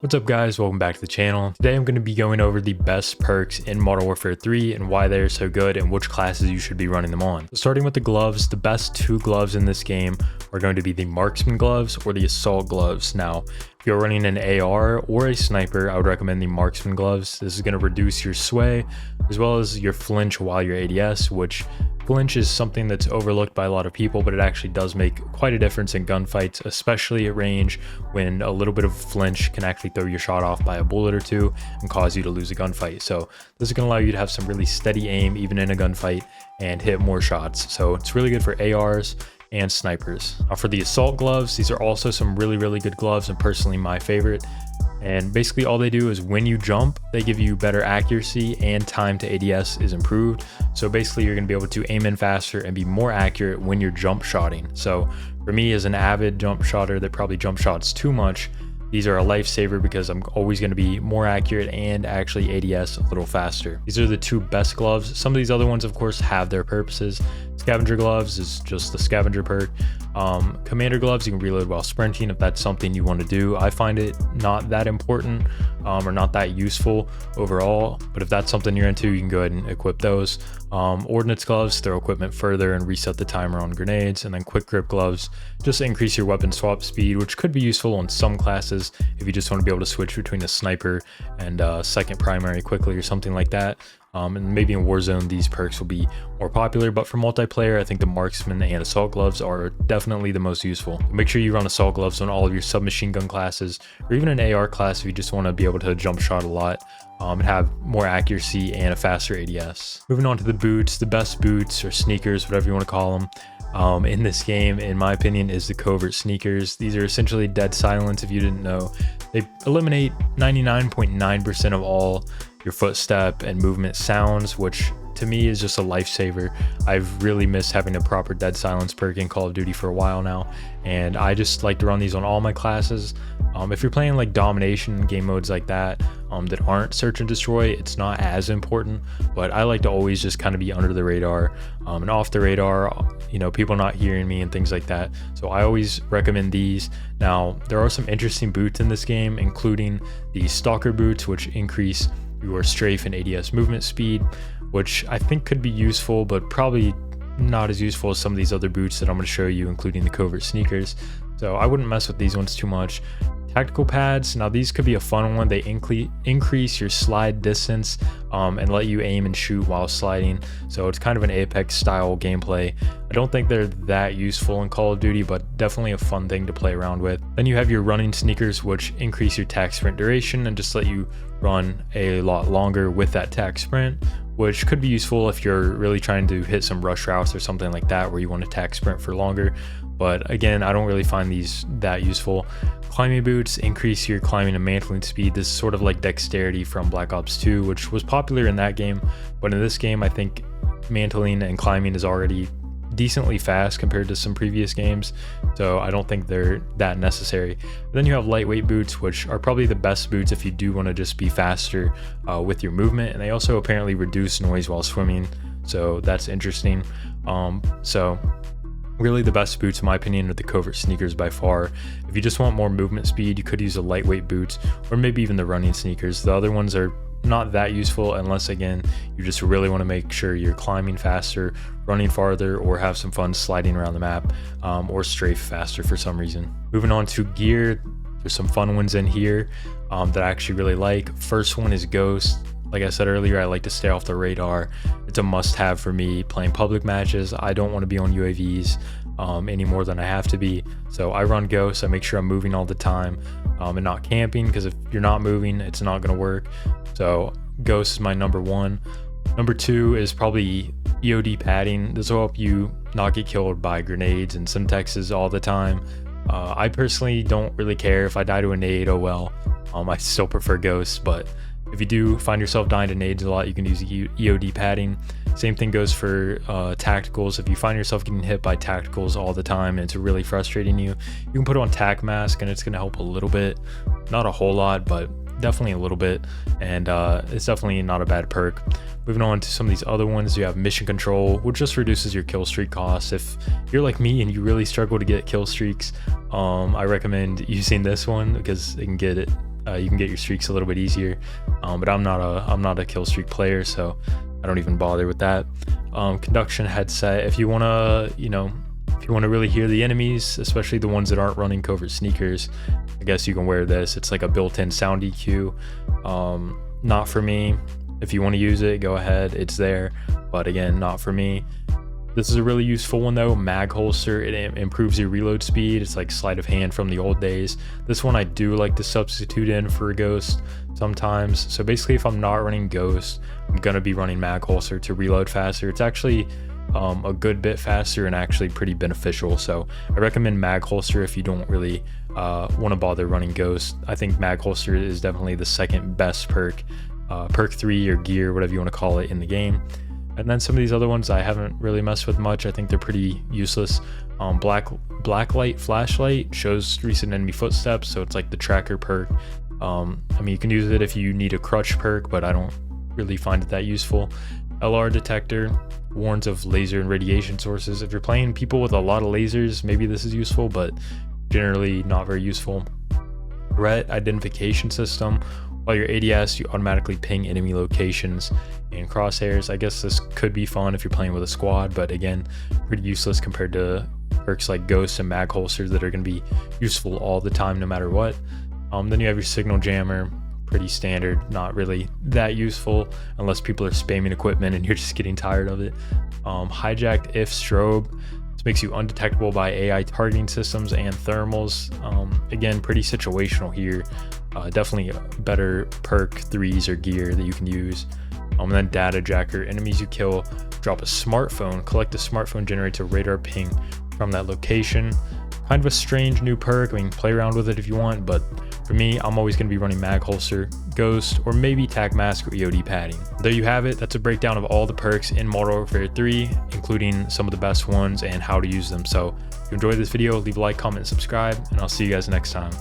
What's up guys, welcome back to the channel. Today I'm going to be going over the best perks in Modern Warfare 3 and why they're so good and which classes you should be running them on. So starting with the gloves, the best two gloves in this game are going to be the marksman gloves or the assault gloves. Now, if you're running an AR or a sniper, I would recommend the marksman gloves. This is going to reduce your sway as well as your flinch while you're ADS, which flinch is something that's overlooked by a lot of people, but it actually does make quite a difference in gunfights, especially at range, when a little bit of flinch can actually throw your shot off by a bullet or two and cause you to lose a gunfight. So this is going to allow you to have some really steady aim even in a gunfight and hit more shots. So it's really good for ARs and snipers. Now for the assault gloves, these are also some really good gloves and personally my favorite. And basically all they do is when you jump, they give you better accuracy and time to ADS is improved. So basically you're going to be able to aim in faster and be more accurate when you're jump shotting. So for me as an avid jump shotter that probably jump shots too much, these are a lifesaver because I'm always going to be more accurate and actually ADS a little faster. These are the two best gloves. Some of these other ones, of course, have their purposes. Scavenger gloves is just the scavenger perk. Commander gloves, you can reload while sprinting if that's something you want to do. I find it not that important or not that useful overall, but if that's something you're into, you can go ahead and equip those. Ordnance gloves, throw equipment further and reset the timer on grenades. And then quick grip gloves, just increase your weapon swap speed, which could be useful on some classes if you just want to be able to switch between a sniper and second primary quickly or something like that. And maybe in Warzone these perks will be more popular, but for multiplayer I think the marksman and assault gloves are definitely the most useful. Make sure you run assault gloves on all of your submachine gun classes or even an AR class if you just want to be able to jump shot a lot and have more accuracy and a faster ADS. Moving on to the boots, the best boots or sneakers, whatever you want to call them, in this game, in my opinion, is the covert sneakers. These are essentially dead silence if you didn't know. They eliminate 99.9% of all your footstep and movement sounds, which to me is just a lifesaver. I've really missed having a proper dead silence perk in Call of Duty for a while now, and I just like to run these on all my classes. If you're playing like domination game modes like that that aren't search and destroy, it's not as important, but I like to always just kind of be under the radar and off the radar, you know, people not hearing me and things like that. So I always recommend these. Now there are some interesting boots in this game, including the stalker boots, which increase your strafe and ADS movement speed, which I think could be useful, but probably not as useful as some of these other boots that I'm going to show you, including the covert sneakers. So I wouldn't mess with these ones too much. Tactical pads, now these could be a fun one. They increase your slide distance and let you aim and shoot while sliding. So it's kind of an Apex style gameplay. I don't think they're that useful in Call of Duty, but definitely a fun thing to play around with. Then you have your running sneakers, which increase your tac sprint duration and just let you run a lot longer with that tac sprint, which could be useful if you're really trying to hit some rush routes or something like that where you want to tac sprint for longer. But again, I don't really find these that useful. Climbing boots increase your climbing and mantling speed. This is sort of like dexterity from Black Ops 2, which was popular in that game, but in this game I think mantling and climbing is already decently fast compared to some previous games, so I don't think they're that necessary. Then you have lightweight boots, which are probably the best boots if you do want to just be faster with your movement, and they also apparently reduce noise while swimming, so that's interesting. So really the best boots in my opinion are the covert sneakers by far. If you just want more movement speed, you could use the lightweight boots or maybe even the running sneakers. The other ones are not that useful unless again you just really want to make sure you're climbing faster, running farther, or have some fun sliding around the map or strafe faster for some reason. Moving on to gear, there's some fun ones in here that I actually really like. First one is Ghost. Like I said earlier, I like to stay off the radar. It's a must-have for me playing public matches. I don't want to be on UAVs any more than I have to be, so I run Ghost. I make sure I'm moving all the time and not camping, because if you're not moving, it's not going to work. So Ghost is my number one. Number two is probably EOD padding. This will help you not get killed by grenades and Semtexes all the time. I personally don't really care if I die to a nade, oh well. I still prefer Ghosts, but if you do find yourself dying to nades a lot, you can use EOD padding. Same thing goes for tacticals. If you find yourself getting hit by tacticals all the time and it's really frustrating you, you can put on tac mask and it's going to help a little bit. Not a whole lot, but definitely a little bit, and it's definitely not a bad perk. Moving on to some of these other ones, you have mission control, which just reduces your kill streak costs. If you're like me and you really struggle to get kill streaks, I recommend using this one because it can get it You can get your streaks a little bit easier, but I'm not a kill streak player, so I don't even bother with that. Conduction headset, if you want to, if you want to really hear the enemies, especially the ones that aren't running covert sneakers, I guess you can wear this. It's like a built-in sound EQ. Not for me. If you want to use it, go ahead, it's there, but again, not for me. This is a really useful one though, mag holster. It improves your reload speed. It's like sleight of hand from the old days. This one I do like to substitute in for a ghost sometimes. So basically, if I'm not running ghost, I'm gonna be running mag holster to reload faster. It's actually a good bit faster and actually pretty beneficial. So I recommend mag holster if you don't really want to bother running ghost. I think mag holster is definitely the second best perk, perk 3 or gear, whatever you want to call it, in the game. And then some of these other ones I haven't really messed with much. I think they're pretty useless. Black light flashlight shows recent enemy footsteps, so it's like the tracker perk. I mean, you can use it if you need a crutch perk, but I don't really find it that useful. LR detector warns of laser and radiation sources. If you're playing people with a lot of lasers, maybe this is useful, but generally not very useful. Threat identification system. While your ADS, you automatically ping enemy locations and crosshairs. I guess this could be fun if you're playing with a squad, but again, pretty useless compared to perks like ghosts and mag holsters that are going to be useful all the time no matter what. Then you have your signal jammer. Pretty standard, not really that useful unless people are spamming equipment and you're just getting tired of it. Hijacked if strobe. This makes you undetectable by AI targeting systems and thermals. Again, pretty situational here. Definitely better perk 3s or gear that you can use. And then data jacker. Enemies you kill drop a smartphone. Collect a smartphone generates a radar ping from that location. Kind of a strange new perk. I mean, play around with it if you want, but for me, I'm always going to be running mag holster, ghost, or maybe tac mask or EOD padding. There you have it. That's a breakdown of all the perks in Modern Warfare 3, including some of the best ones and how to use them. So if you enjoyed this video, leave a like, comment, and subscribe, and I'll see you guys next time.